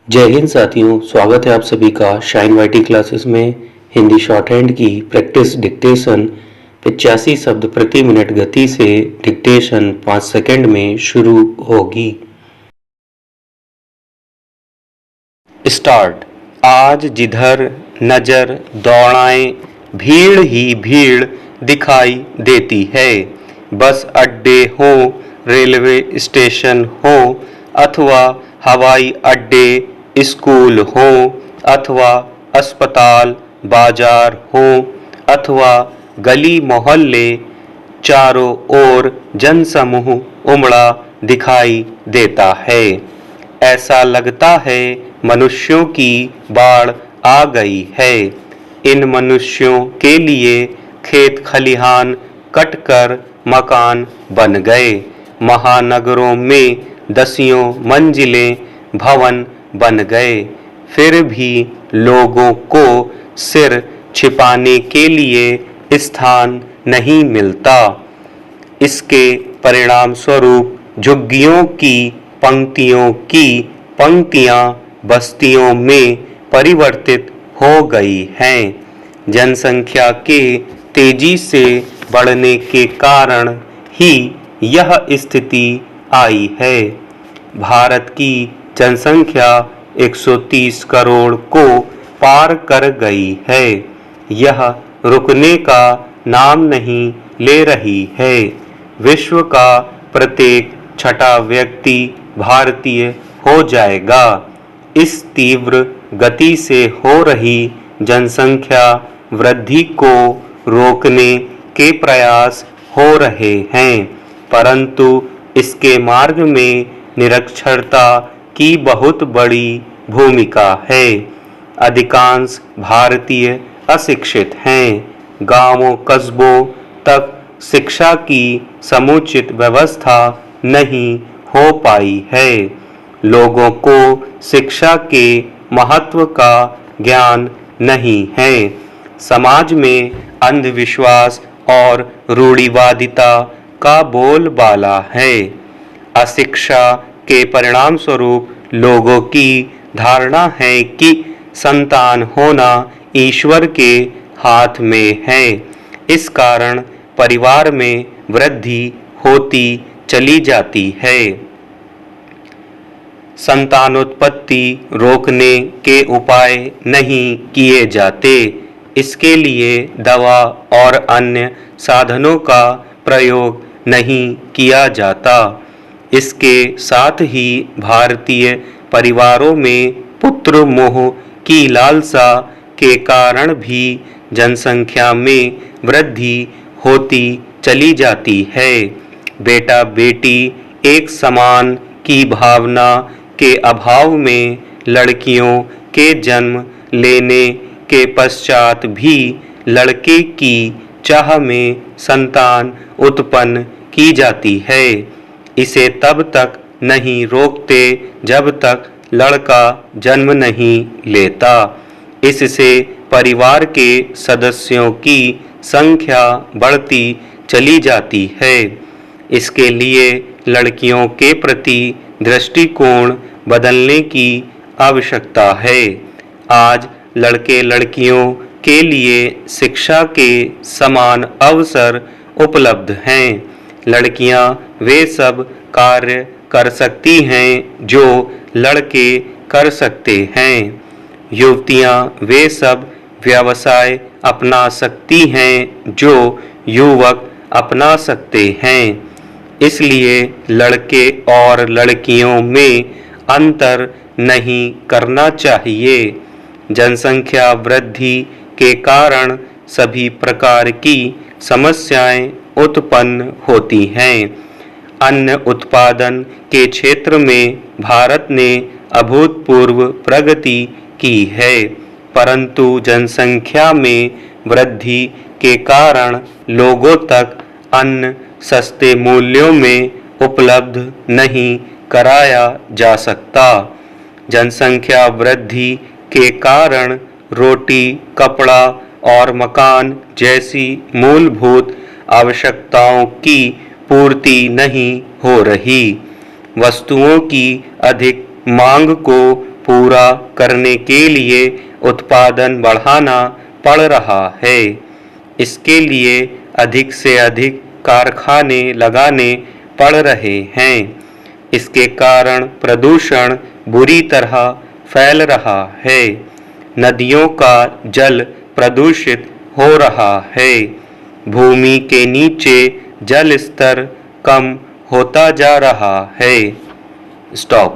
जय हिंद साथियों, स्वागत है आप सभी का शाइन वाईटी क्लासेस में। हिंदी शॉर्ट हैंड की प्रैक्टिस डिक्टेशन 85 शब्द प्रति मिनट गति से डिक्टेशन 5 सेकंड में शुरू होगी। स्टार्ट। आज जिधर नजर दौड़ाएं भीड़ ही भीड़ दिखाई देती है। बस अड्डे हो, रेलवे स्टेशन हो अथवा हवाई अड्डे, स्कूल हो अथवा अस्पताल, बाजार हो अथवा गली मोहल्ले, चारों ओर जनसमूह उमड़ा दिखाई देता है। ऐसा लगता है मनुष्यों की बाढ़ आ गई है। इन मनुष्यों के लिए खेत खलिहान कटकर मकान बन गए। महानगरों में दसियों मंजिलें भवन बन गए। फिर भी लोगों को सिर छिपाने के लिए स्थान नहीं मिलता। इसके परिणाम स्वरूप झुग्गियों की पंक्तियां बस्तियों में परिवर्तित हो गई हैं। जनसंख्या के तेजी से बढ़ने के कारण ही यह स्थिति आई है। भारत की जनसंख्या 130 करोड़ को पार कर गई है। यह रुकने का नाम नहीं ले रही है। विश्व का प्रत्येक छठा व्यक्ति भारतीय हो जाएगा। इस तीव्र गति से हो रही जनसंख्या वृद्धि को रोकने के प्रयास हो रहे हैं, परंतु इसके मार्ग में निरक्षरता की बहुत बड़ी भूमिका है। अधिकांश भारतीय अशिक्षित हैं। गांवों कस्बों तक शिक्षा की समुचित व्यवस्था नहीं हो पाई है। लोगों को शिक्षा के महत्व का ज्ञान नहीं है। समाज में अंधविश्वास और रूढ़िवादिता का बोलबाला है। अशिक्षा के परिणाम स्वरूप लोगों की धारणा है कि संतान होना ईश्वर के हाथ में है। इस कारण परिवार में वृद्धि होती चली जाती है। संतानोत्पत्ति रोकने के उपाय नहीं किए जाते। इसके लिए दवा और अन्य साधनों का प्रयोग नहीं किया जाता। इसके साथ ही भारतीय परिवारों में पुत्र मोह की लालसा के कारण भी जनसंख्या में वृद्धि होती चली जाती है। बेटा बेटी एक समान की भावना के अभाव में लड़कियों के जन्म लेने के पश्चात भी लड़के की चाह में संतान उत्पन्न की जाती है। इसे तब तक नहीं रोकते जब तक लड़का जन्म नहीं लेता। इससे परिवार के सदस्यों की संख्या बढ़ती चली जाती है। इसके लिए लड़कियों के प्रति दृष्टिकोण बदलने की आवश्यकता है। आज लड़के लड़कियों के लिए शिक्षा के समान अवसर उपलब्ध हैं। लड़कियां वे सब कार्य कर सकती हैं जो लड़के कर सकते हैं। युवतियां वे सब व्यवसाय अपना सकती हैं जो युवक अपना सकते हैं। इसलिए लड़के और लड़कियों में अंतर नहीं करना चाहिए। जनसंख्या वृद्धि के कारण सभी प्रकार की समस्याएं उत्पन्न होती हैं। अन्न उत्पादन के क्षेत्र में भारत ने अभूतपूर्व प्रगति की है, परंतु जनसंख्या में वृद्धि के कारण लोगों तक अन्न सस्ते मूल्यों में उपलब्ध नहीं कराया जा सकता। जनसंख्या वृद्धि के कारण रोटी, कपड़ा और मकान जैसी मूलभूत आवश्यकताओं की पूर्ति नहीं हो रही। वस्तुओं की अधिक मांग को पूरा करने के लिए उत्पादन बढ़ाना पड़ रहा है। इसके लिए अधिक से अधिक कारखाने लगाने पड़ रहे हैं। इसके कारण प्रदूषण बुरी तरह फैल रहा है। नदियों का जल प्रदूषित हो रहा है। भूमि के नीचे जल स्तर कम होता जा रहा है। स्टॉप।